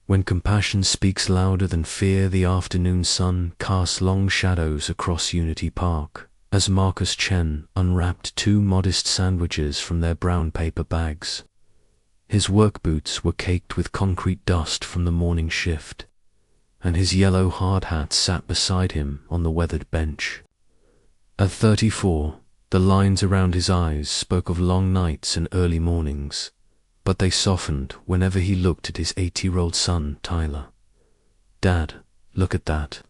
When compassion speaks louder than fear, the afternoon sun casts long shadows across Unity Park, as Marcus Chen unwrapped two modest sandwiches from their brown paper bags. His work boots were caked with concrete dust from the morning shift, and his yellow hard hat sat beside him on the weathered bench. At 34, the lines around his eyes spoke of long nights and early mornings, but they softened whenever he looked at his 8-year-old son, Tyler. "Dad, look at that."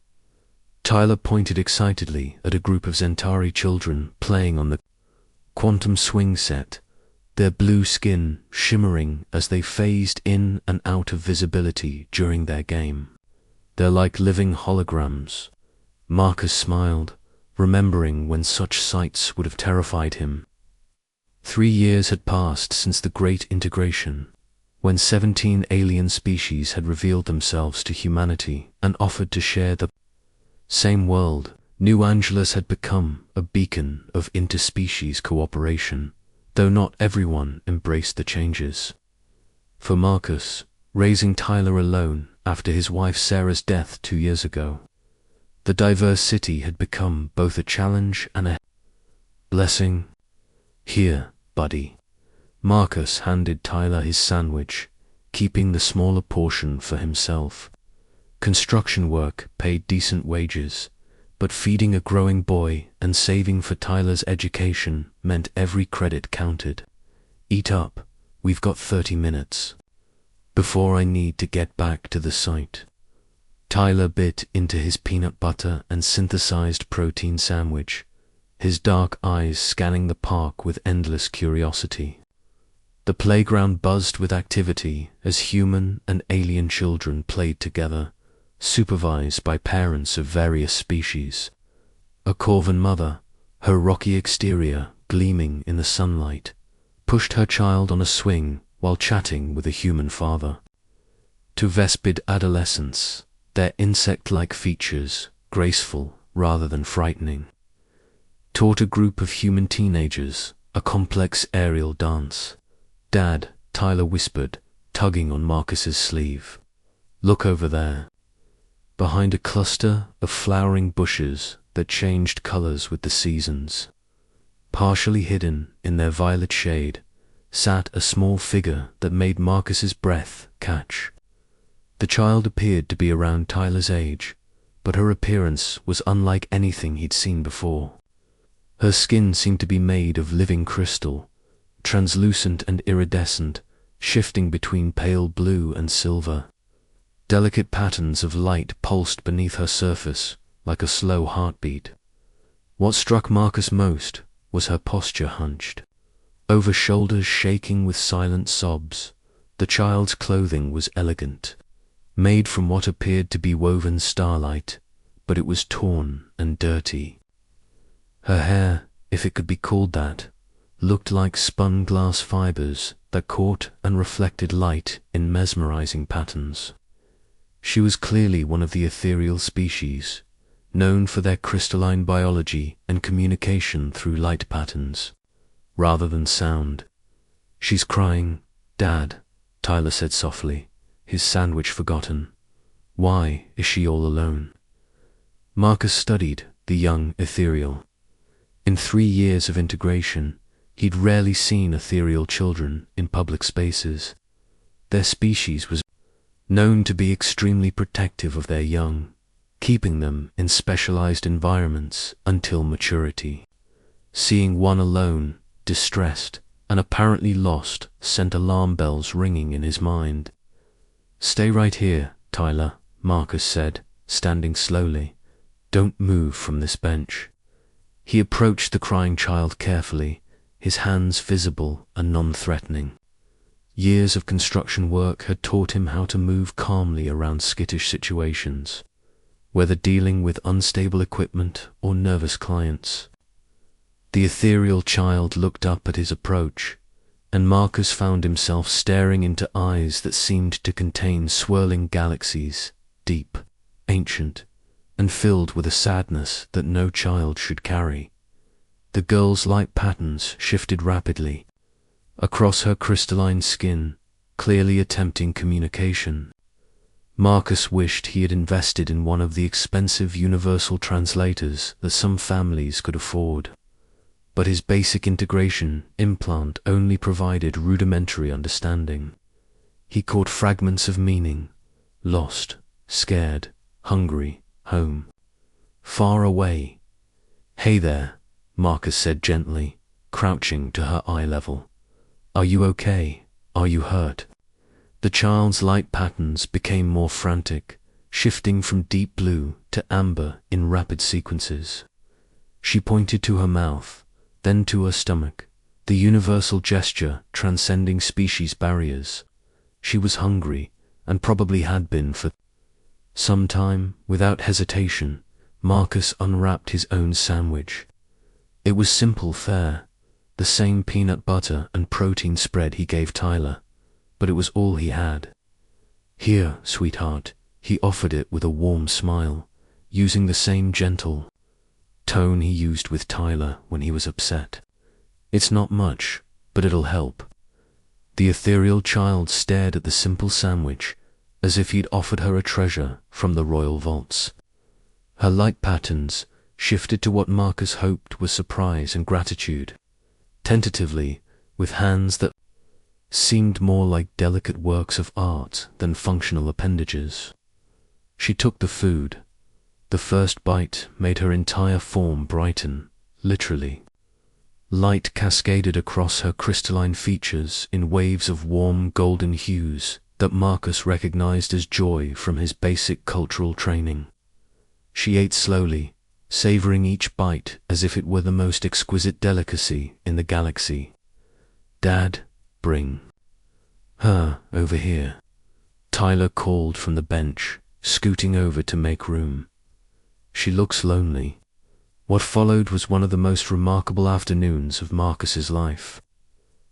Tyler pointed excitedly at a group of Zentari children playing on the quantum swing set, their blue skin shimmering as they phased in and out of visibility during their game. "They're like living holograms." Marcus smiled, remembering when such sights would have terrified him. 3 years had passed since the Great Integration, when 17 alien species had revealed themselves to humanity and offered to share the same world. New Angeles had become a beacon of interspecies cooperation, though not everyone embraced the changes. For Marcus, raising Tyler alone after his wife Sarah's death 2 years ago, the diverse city had become both a challenge and a blessing. "Here, buddy." Marcus handed Tyler his sandwich, keeping the smaller portion for himself. Construction work paid decent wages, but feeding a growing boy and saving for Tyler's education meant every credit counted. "Eat up, we've got 30 minutes. Before I need to get back to the site." Tyler bit into his peanut butter and synthesized protein sandwich, his dark eyes scanning the park with endless curiosity. The playground buzzed with activity as human and alien children played together, supervised by parents of various species. A Corvan mother, her rocky exterior gleaming in the sunlight, pushed her child on a swing while chatting with a human father. To Vespid adolescents, their insect-like features, graceful rather than frightening, taught a group of human teenagers a complex aerial dance. "Dad," Tyler whispered, tugging on Marcus's sleeve. "Look over there." Behind a cluster of flowering bushes that changed colors with the seasons, partially hidden in their violet shade, sat a small figure that made Marcus's breath catch. The child appeared to be around Tyler's age, but her appearance was unlike anything he'd seen before. Her skin seemed to be made of living crystal, translucent and iridescent, shifting between pale blue and silver. Delicate patterns of light pulsed beneath her surface like a slow heartbeat. What struck Marcus most was her posture hunched, over shoulders shaking with silent sobs. The child's clothing was elegant, made from what appeared to be woven starlight, but it was torn and dirty. Her hair, if it could be called that, looked like spun glass fibers that caught and reflected light in mesmerizing patterns. She was clearly one of the ethereal species, known for their crystalline biology and communication through light patterns, rather than sound. "She's crying, Dad," Tyler said softly, his sandwich forgotten. "Why is she all alone?" Marcus studied the young ethereal. In 3 years of integration, he'd rarely seen ethereal children in public spaces. Their species was known to be extremely protective of their young, keeping them in specialized environments until maturity. Seeing one alone, distressed, and apparently lost sent alarm bells ringing in his mind. "Stay right here, Tyler," Marcus said, standing slowly. "Don't move from this bench." He approached the crying child carefully, his hands visible and non-threatening. Years of construction work had taught him how to move calmly around skittish situations, whether dealing with unstable equipment or nervous clients. The ethereal child looked up at his approach, and Marcus found himself staring into eyes that seemed to contain swirling galaxies, deep, ancient, and filled with a sadness that no child should carry. The girl's light patterns shifted rapidly across her crystalline skin, clearly attempting communication. Marcus wished he had invested in one of the expensive universal translators that some families could afford. But his basic integration implant only provided rudimentary understanding. He caught fragments of meaning: lost, scared, hungry, home, far away. "Hey there," Marcus said gently, crouching to her eye level. "Are you okay? Are you hurt?" The child's light patterns became more frantic, shifting from deep blue to amber in rapid sequences. She pointed to her mouth, then to her stomach, the universal gesture transcending species barriers. She was hungry, and probably had been for some time. Without hesitation, Marcus unwrapped his own sandwich. It was simple fare, the same peanut butter and protein spread he gave Tyler, but it was all he had. "Here, sweetheart," he offered it with a warm smile, using the same gentle tone he used with Tyler when he was upset. "It's not much, but it'll help." The ethereal child stared at the simple sandwich as if he'd offered her a treasure from the royal vaults. Her light patterns shifted to what Marcus hoped was surprise and gratitude. Tentatively, with hands that seemed more like delicate works of art than functional appendages. She took the food. The first bite made her entire form brighten, literally. Light cascaded across her crystalline features in waves of warm golden hues that Marcus recognized as joy from his basic cultural training. She ate slowly, savoring each bite as if it were the most exquisite delicacy in the galaxy. "Dad, bring her over here," Tyler called from the bench, scooting over to make room. "She looks lonely." What followed was one of the most remarkable afternoons of Marcus's life.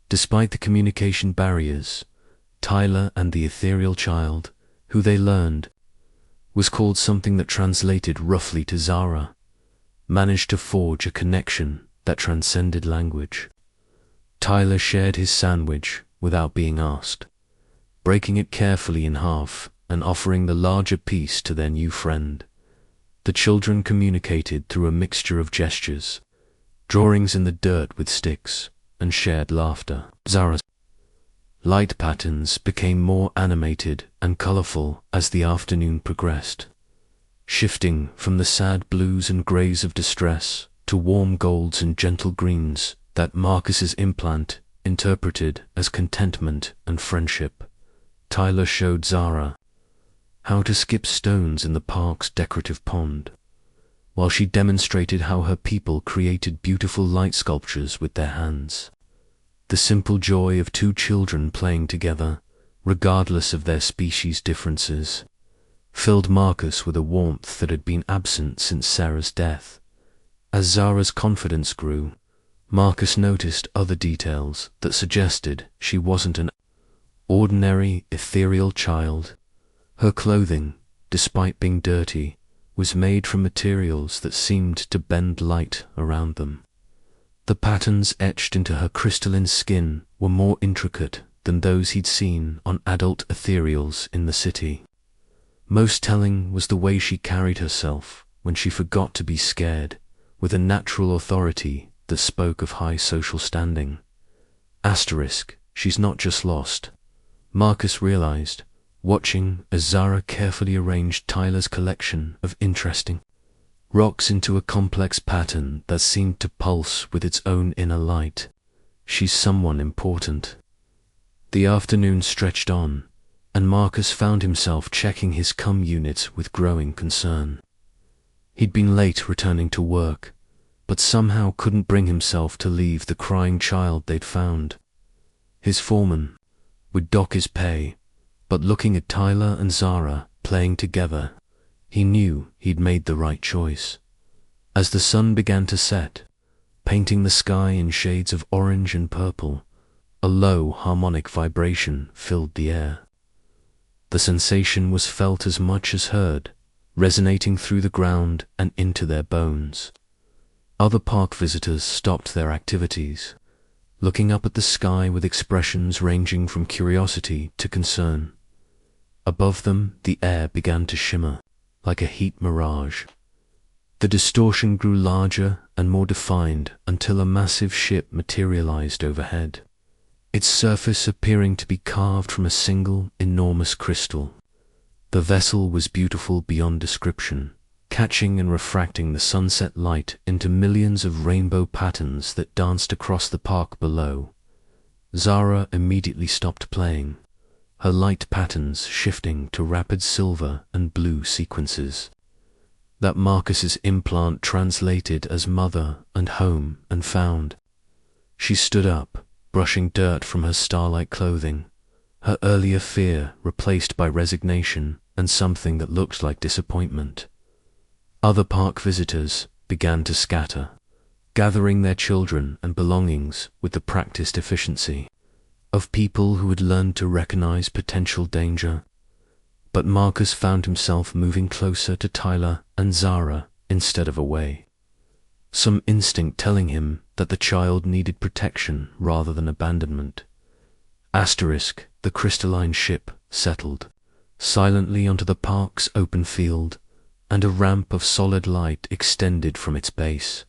Despite the communication barriers, Tyler and the ethereal child, who they learned was called something that translated roughly to Zara, managed to forge a connection that transcended language. Tyler shared his sandwich without being asked, breaking it carefully in half and offering the larger piece to their new friend. The children communicated through a mixture of gestures, drawings in the dirt with sticks, and shared laughter. Zara's light patterns became more animated and colorful as the afternoon progressed, shifting from the sad blues and grays of distress to warm golds and gentle greens that Marcus's implant interpreted as contentment and friendship. Tyler showed Zara how to skip stones in the park's decorative pond, while she demonstrated how her people created beautiful light sculptures with their hands. The simple joy of two children playing together, regardless of their species differences, filled Marcus with a warmth that had been absent since Sarah's death. As Zara's confidence grew, Marcus noticed other details that suggested she wasn't an ordinary, ethereal child. Her clothing, despite being dirty, was made from materials that seemed to bend light around them. The patterns etched into her crystalline skin were more intricate than those he'd seen on adult ethereals in the city. Most telling was the way she carried herself when she forgot to be scared, with a natural authority that spoke of high social standing. Asterisk, she's not just lost, Marcus realized, watching as Zara carefully arranged Tyler's collection of interesting rocks into a complex pattern that seemed to pulse with its own inner light. She's someone important. The afternoon stretched on, and Marcus found himself checking his unit with growing concern. He'd been late returning to work, but somehow couldn't bring himself to leave the crying child they'd found. His foreman would dock his pay, but looking at Tyler and Zara playing together, he knew he'd made the right choice. As the sun began to set, painting the sky in shades of orange and purple, a low harmonic vibration filled the air. The sensation was felt as much as heard, resonating through the ground and into their bones. Other park visitors stopped their activities, looking up at the sky with expressions ranging from curiosity to concern. Above them, the air began to shimmer, like a heat mirage. The distortion grew larger and more defined until a massive ship materialized overhead, its surface appearing to be carved from a single, enormous crystal. The vessel was beautiful beyond description, catching and refracting the sunset light into millions of rainbow patterns that danced across the park below. Zara immediately stopped playing, her light patterns shifting to rapid silver and blue sequences. That Marcus's implant translated as mother and home and found. She stood up, brushing dirt from her starlight clothing, her earlier fear replaced by resignation and something that looked like disappointment. Other park visitors began to scatter, gathering their children and belongings with the practiced efficiency of people who had learned to recognize potential danger. But Marcus found himself moving closer to Tyler and Zara instead of away, some instinct telling him that the child needed protection rather than abandonment. The crystalline ship settled silently onto the park's open field, and a ramp of solid light extended from its base.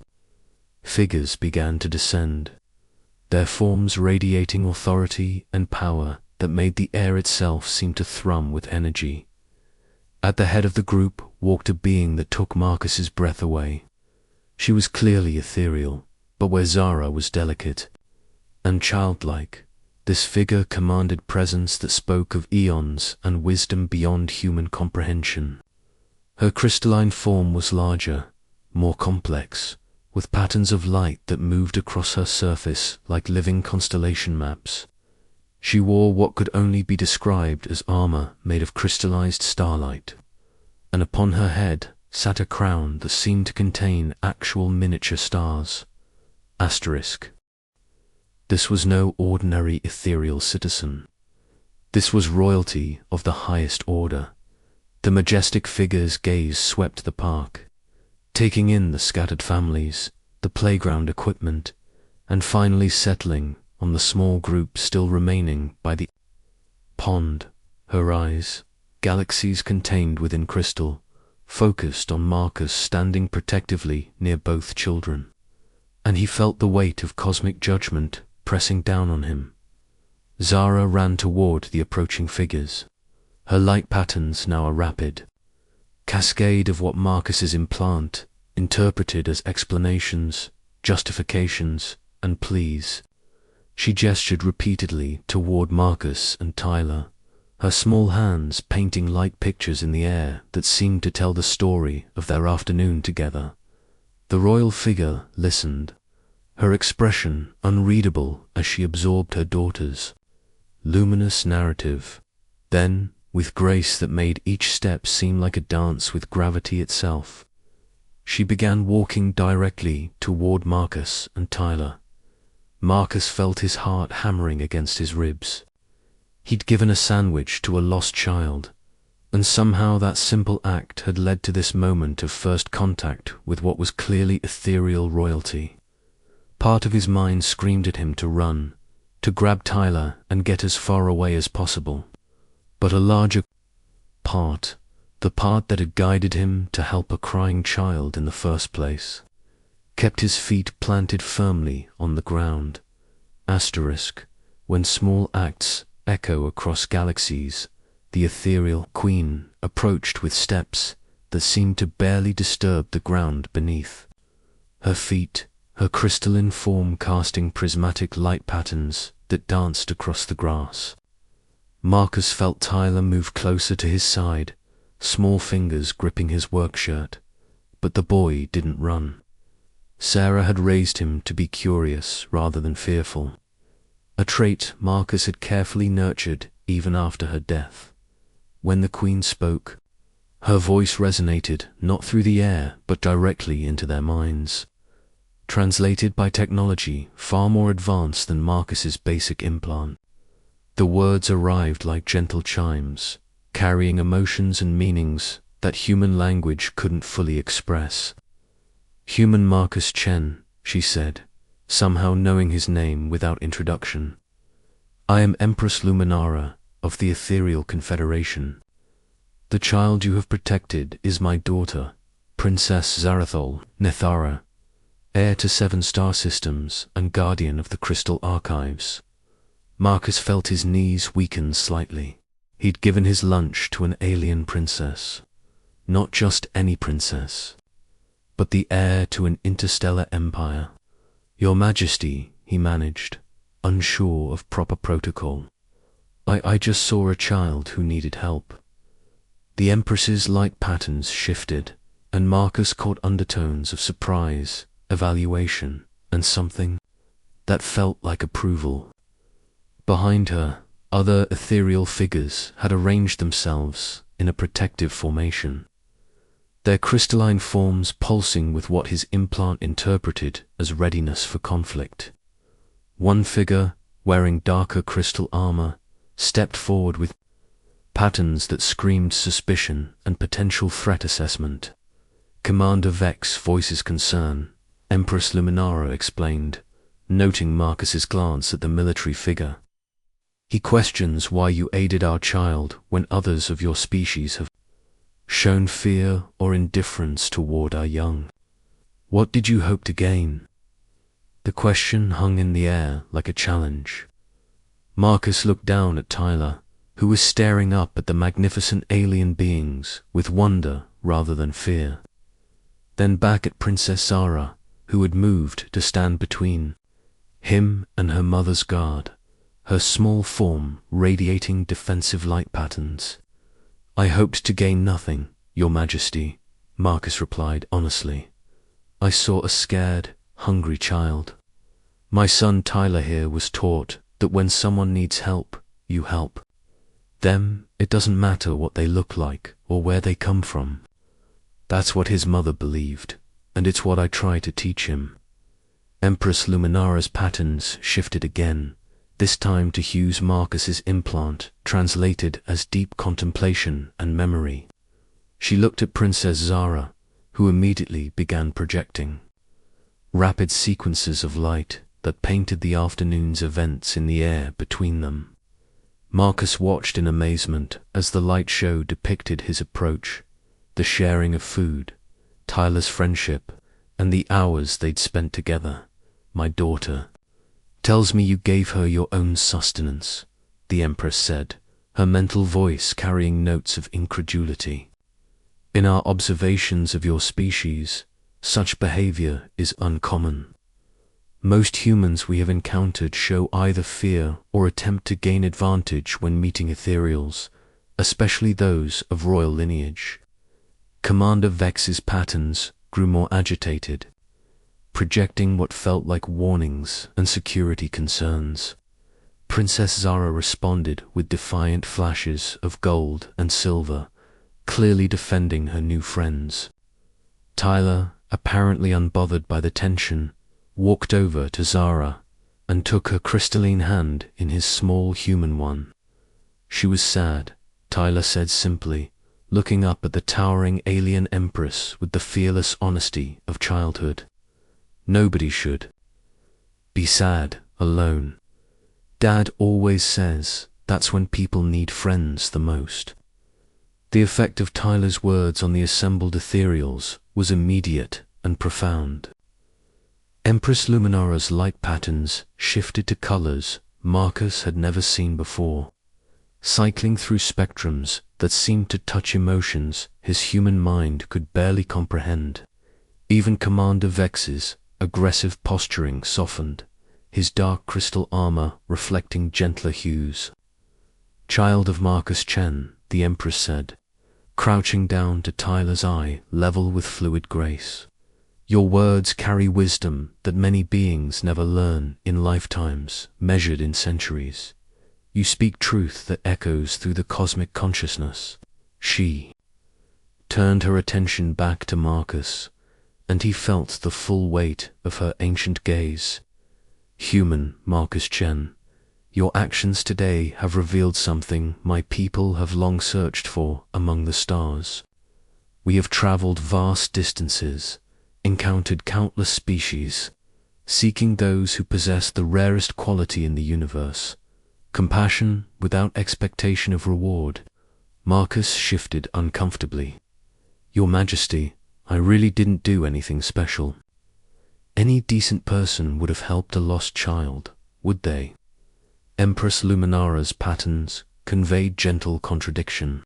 Figures began to descend, their forms radiating authority and power that made the air itself seem to thrum with energy. At the head of the group walked a being that took Marcus's breath away. She was clearly ethereal, but where Zara was delicate and childlike, this figure commanded presence that spoke of eons and wisdom beyond human comprehension. Her crystalline form was larger, more complex, with patterns of light that moved across her surface like living constellation maps. She wore what could only be described as armor made of crystallized starlight, and upon her head sat a crown that seemed to contain actual miniature stars. This was no ordinary ethereal citizen. This was royalty of the highest order. The majestic figure's gaze swept the park, taking in the scattered families, the playground equipment, and finally settling on the small group still remaining by the pond. Her eyes, galaxies contained within crystal, focused on Marcus standing protectively near both children, and he felt the weight of cosmic judgment pressing down on him. Zara ran toward the approaching figures, her light patterns now a rapid cascade of what Marcus's implant interpreted as explanations, justifications, and pleas. She gestured repeatedly toward Marcus and Tyler, her small hands painting light pictures in the air that seemed to tell the story of their afternoon together. The royal figure listened, her expression unreadable as she absorbed her daughter's luminous narrative. Then, with grace that made each step seem like a dance with gravity itself, she began walking directly toward Marcus and Tyler. Marcus felt his heart hammering against his ribs. He'd given a sandwich to a lost child, and somehow that simple act had led to this moment of first contact with what was clearly ethereal royalty. Part of his mind screamed at him to run, to grab Tyler and get as far away as possible. But a larger part, the part that had guided him to help a crying child in the first place, kept his feet planted firmly on the ground. When small acts echo across galaxies, the ethereal queen approached with steps that seemed to barely disturb the ground beneath. Her feet, her crystalline form casting prismatic light patterns that danced across the grass. Marcus felt Tyler move closer to his side, small fingers gripping his work shirt, but the boy didn't run. Sarah had raised him to be curious rather than fearful, a trait Marcus had carefully nurtured even after her death. When the Queen spoke, her voice resonated not through the air but directly into their minds, translated by technology far more advanced than Marcus's basic implant. The words arrived like gentle chimes, carrying emotions and meanings that human language couldn't fully express. "Human Marcus Chen," she said, somehow knowing his name without introduction. "I am Empress Luminara of the Ethereal Confederation." The child you have protected is my daughter, Princess Zarathol Nethara, heir to 7 star systems and guardian of the crystal archives. Marcus felt his knees weaken slightly. He'd given his lunch to an alien princess. Not just any princess, but the heir to an interstellar empire. Your Majesty, he managed, unsure of proper protocol. I just saw a child who needed help. The Empress's light patterns shifted, and Marcus caught undertones of surprise, evaluation, and something that felt like approval. Behind her, other ethereal figures had arranged themselves in a protective formation, their crystalline forms pulsing with what his implant interpreted as readiness for conflict. One figure, wearing darker crystal armor, stepped forward with patterns that screamed suspicion and potential threat assessment. Commander Vex voices concern, Empress Luminara explained, noting Marcus's glance at the military figure. He questions why you aided our child when others of your species have shown fear or indifference toward our young. What did you hope to gain? The question hung in the air like a challenge. Marcus looked down at Tyler, who was staring up at the magnificent alien beings with wonder rather than fear. Then back at Princess Zara, who had moved to stand between him and her mother's guard, her small form radiating defensive light patterns. I hoped to gain nothing, Your Majesty, Marcus replied honestly. I saw a scared, hungry child. My son Tyler here was taught that when someone needs help, you help them. It doesn't matter what they look like or where they come from. That's what his mother believed, and it's what I try to teach him. Empress Luminara's patterns shifted again, this time to Hughes Marcus's implant, translated as deep contemplation and memory. She looked at Princess Zara, who immediately began projecting rapid sequences of light that painted the afternoon's events in the air between them. Marcus watched in amazement as the light show depicted his approach, the sharing of food, Tyler's friendship, and the hours they'd spent together. My daughter tells me you gave her your own sustenance, the Empress said, her mental voice carrying notes of incredulity. In our observations of your species, such behavior is uncommon. Most humans we have encountered show either fear or attempt to gain advantage when meeting ethereals, especially those of royal lineage. Commander Vex's patterns grew more agitated, projecting what felt like warnings and security concerns. Princess Zara responded with defiant flashes of gold and silver, clearly defending her new friends. Tyler, apparently unbothered by the tension, walked over to Zara and took her crystalline hand in his small human one. She was sad, Tyler said simply, looking up at the towering alien empress with the fearless honesty of childhood. Nobody should be sad alone. Dad always says that's when people need friends the most. The effect of Tyler's words on the assembled ethereals was immediate and profound. Empress Luminara's light patterns shifted to colors Marcus had never seen before, cycling through spectrums that seemed to touch emotions his human mind could barely comprehend. Even Commander Vex's aggressive posturing softened, his dark crystal armor reflecting gentler hues. Child of Marcus Chen, the Empress said, crouching down to Tyler's eye level with fluid grace. Your words carry wisdom that many beings never learn in lifetimes measured in centuries. You speak truth that echoes through the cosmic consciousness. She turned her attention back to Marcus, and he felt the full weight of her ancient gaze. Human Marcus Chen, your actions today have revealed something my people have long searched for among the stars. We have traveled vast distances, encountered countless species, seeking those who possess the rarest quality in the universe, compassion without expectation of reward, Marcus shifted uncomfortably. Your Majesty, I really didn't do anything special. Any decent person would have helped a lost child, would they? Empress Luminara's patterns conveyed gentle contradiction.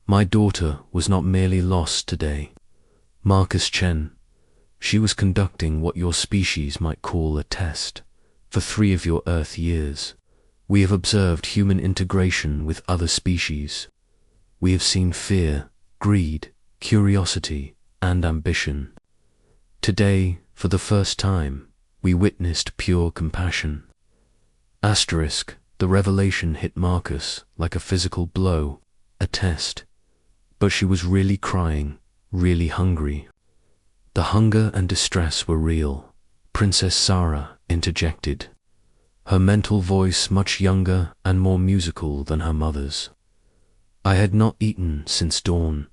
My daughter was not merely lost today. Marcus Chen, she was conducting what your species might call a test. For 3 of your Earth years, we have observed human integration with other species. We have seen fear, greed, curiosity, and ambition. Today, for the first time, we witnessed pure compassion. The revelation hit Marcus like a physical blow, a test. But she was really crying, really hungry. The hunger and distress were real. Princess Sarah interjected, her mental voice much younger and more musical than her mother's. I had not eaten since dawn,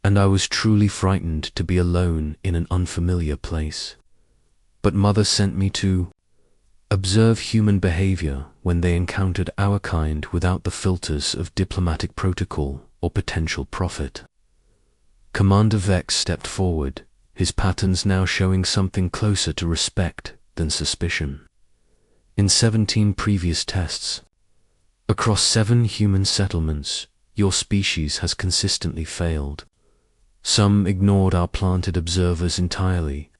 and I was truly frightened to be alone in an unfamiliar place. But Mother sent me to observe human behavior when they encountered our kind without the filters of diplomatic protocol or potential profit. Commander Vex stepped forward, his patterns now showing something closer to respect than suspicion. In 17 previous tests, across 7 human settlements, your species has consistently failed. Some ignored our planted observers entirely.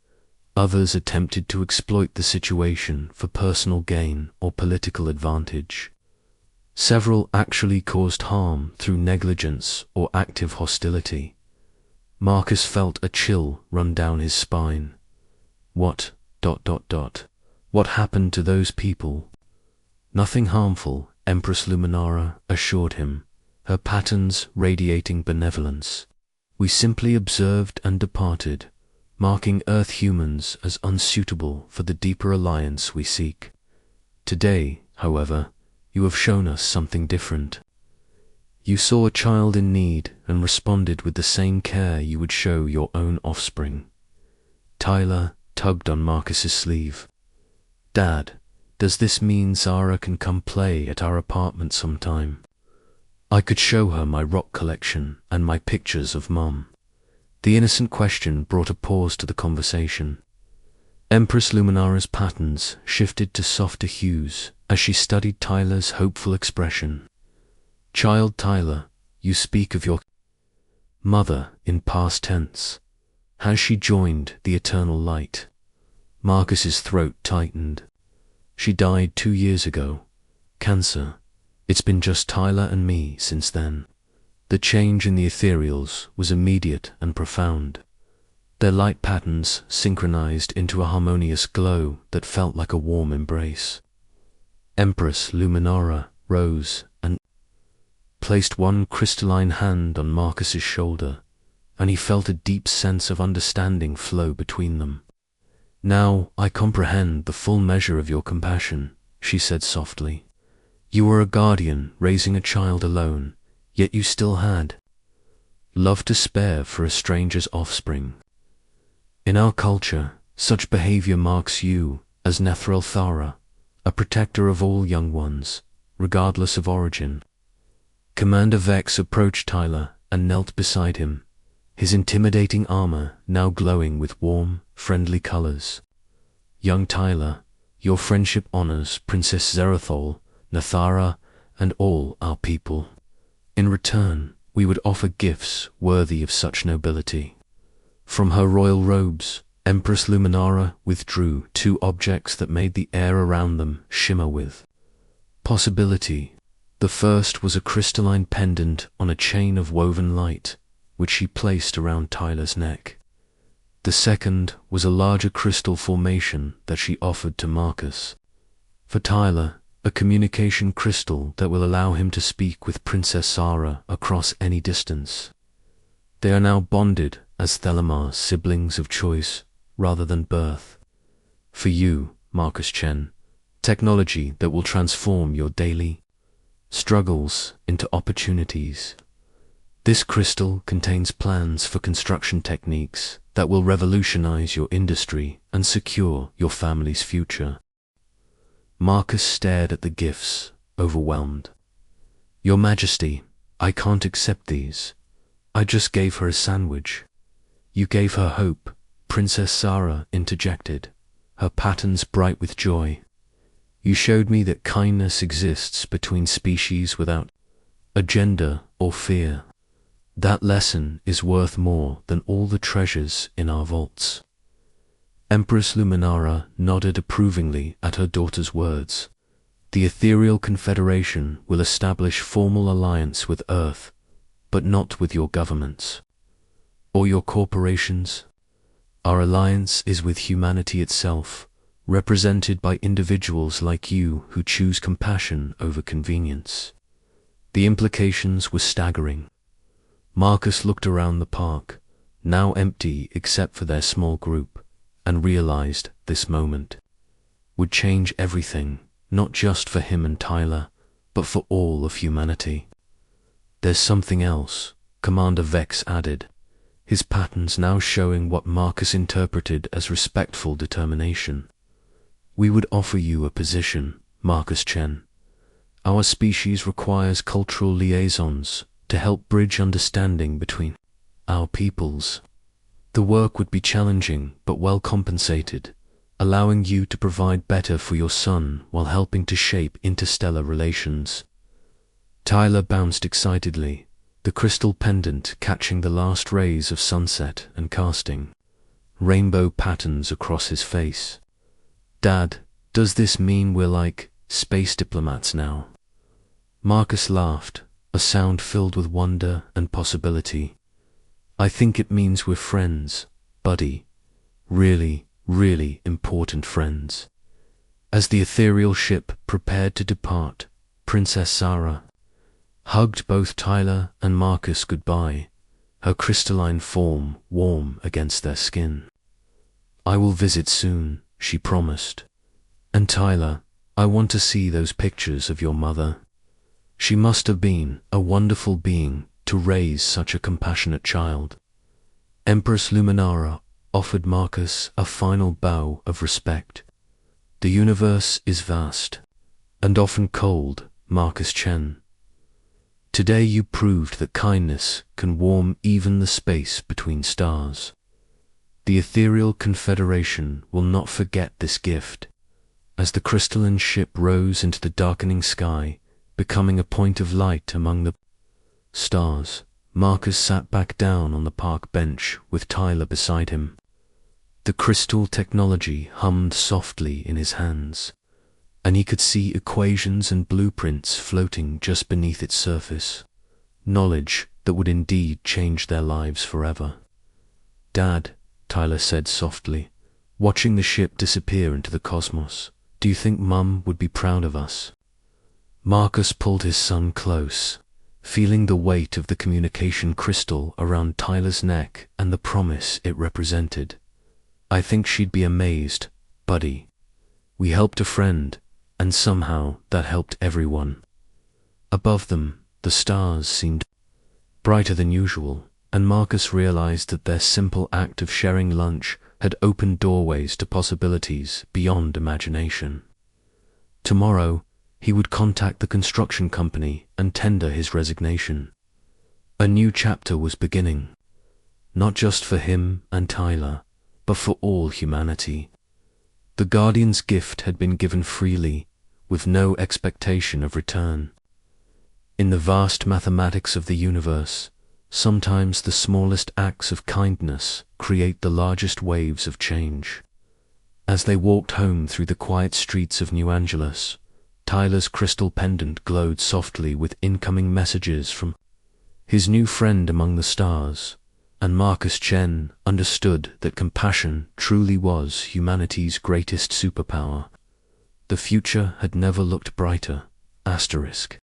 Others attempted to exploit the situation for personal gain or political advantage. Several actually caused harm through negligence or active hostility. Marcus felt a chill run down his spine. What happened to those people? Nothing harmful, Empress Luminara assured him, her patterns radiating benevolence. We simply observed and departed, marking Earth humans as unsuitable for the deeper alliance we seek. Today, however, you have shown us something different. You saw a child in need and responded with the same care you would show your own offspring. Tyler tugged on Marcus's sleeve. Dad, does this mean Zara can come play at our apartment sometime? I could show her my rock collection and my pictures of Mum. The innocent question brought a pause to the conversation. Empress Luminara's patterns shifted to softer hues as she studied Tyler's hopeful expression. Child Tyler, you speak of your mother in past tense. Has she joined the eternal light? Marcus's throat tightened. She died 2 years ago. Cancer. It's been just Tyler and me since then. The change in the ethereals was immediate and profound. Their light patterns synchronized into a harmonious glow that felt like a warm embrace. Empress Luminara rose and placed one crystalline hand on Marcus's shoulder, and he felt a deep sense of understanding flow between them. Now I comprehend the full measure of your compassion, she said softly. You were a guardian raising a child alone, yet you still had love to spare for a stranger's offspring. In our culture, such behavior marks you as Nethrel Thara, a protector of all young ones, regardless of origin. Commander Vex approached Tyler and knelt beside him, his intimidating armor now glowing with warm, friendly colors. Young Tyler, your friendship honors Princess Zerathol, Nathara, and all our people. In return, we would offer gifts worthy of such nobility. From her royal robes, Empress Luminara withdrew 2 objects that made the air around them shimmer with possibility. The first was a crystalline pendant on a chain of woven light, which she placed around Tyler's neck. The second was a larger crystal formation that she offered to Marcus. For Tyler, a communication crystal that will allow him to speak with Princess Sarah across any distance. They are now bonded as Thelamar's siblings of choice rather than birth. For you, Marcus Chen, technology that will transform your daily struggles into opportunities. This crystal contains plans for construction techniques that will revolutionize your industry and secure your family's future. Marcus stared at the gifts, overwhelmed. Your Majesty, I can't accept these. I just gave her a sandwich. You gave her hope, Princess Sarah interjected, her patterns bright with joy. You showed me that kindness exists between species without agenda or fear. That lesson is worth more than all the treasures in our vaults. Empress Luminara nodded approvingly at her daughter's words. The ethereal confederation will establish formal alliance with Earth, but not with your governments or your corporations. Our alliance is with humanity itself, represented by individuals like you who choose compassion over convenience. The implications were staggering. Marcus looked around the park, now empty except for their small group, and realized this moment would change everything, not just for him and Tyler, but for all of humanity. There's something else, Commander Vex added, his patterns now showing what Marcus interpreted as respectful determination. We would offer you a position, Marcus Chen. Our species requires cultural liaisons to help bridge understanding between our peoples. The work would be challenging but well compensated, allowing you to provide better for your son while helping to shape interstellar relations. Tyler bounced excitedly, the crystal pendant catching the last rays of sunset and casting rainbow patterns across his face. Dad, does this mean we're like space diplomats now? Marcus laughed, a sound filled with wonder and possibility. I think it means we're friends, buddy. Really, really important friends. As the ethereal ship prepared to depart, Princess Sarah hugged both Tyler and Marcus goodbye, her crystalline form warm against their skin. I will visit soon, she promised. And Tyler, I want to see those pictures of your mother. She must have been a wonderful being to raise such a compassionate child. Empress Luminara offered Marcus a final bow of respect. The universe is vast, and often cold, Marcus Chen. Today you proved that kindness can warm even the space between stars. The ethereal confederation will not forget this gift. As the crystalline ship rose into the darkening sky, becoming a point of light among the stars, Marcus sat back down on the park bench with Tyler beside him. The crystal technology hummed softly in his hands, and he could see equations and blueprints floating just beneath its surface, knowledge that would indeed change their lives forever. Dad, Tyler said softly, watching the ship disappear into the cosmos, do you think Mum would be proud of us? Marcus pulled his son close, feeling the weight of the communication crystal around Tyler's neck and the promise it represented. I think she'd be amazed, buddy. We helped a friend, and somehow that helped everyone. Above them, the stars seemed brighter than usual, and Marcus realized that their simple act of sharing lunch had opened doorways to possibilities beyond imagination. Tomorrow, he would contact the construction company and tender his resignation. A new chapter was beginning, not just for him and Tyler, but for all humanity. The Guardian's gift had been given freely, with no expectation of return. In the vast mathematics of the universe, sometimes the smallest acts of kindness create the largest waves of change. As they walked home through the quiet streets of New Angeles, Tyler's crystal pendant glowed softly with incoming messages from his new friend among the stars, and Marcus Chen understood that compassion truly was humanity's greatest superpower. The future had never looked brighter. **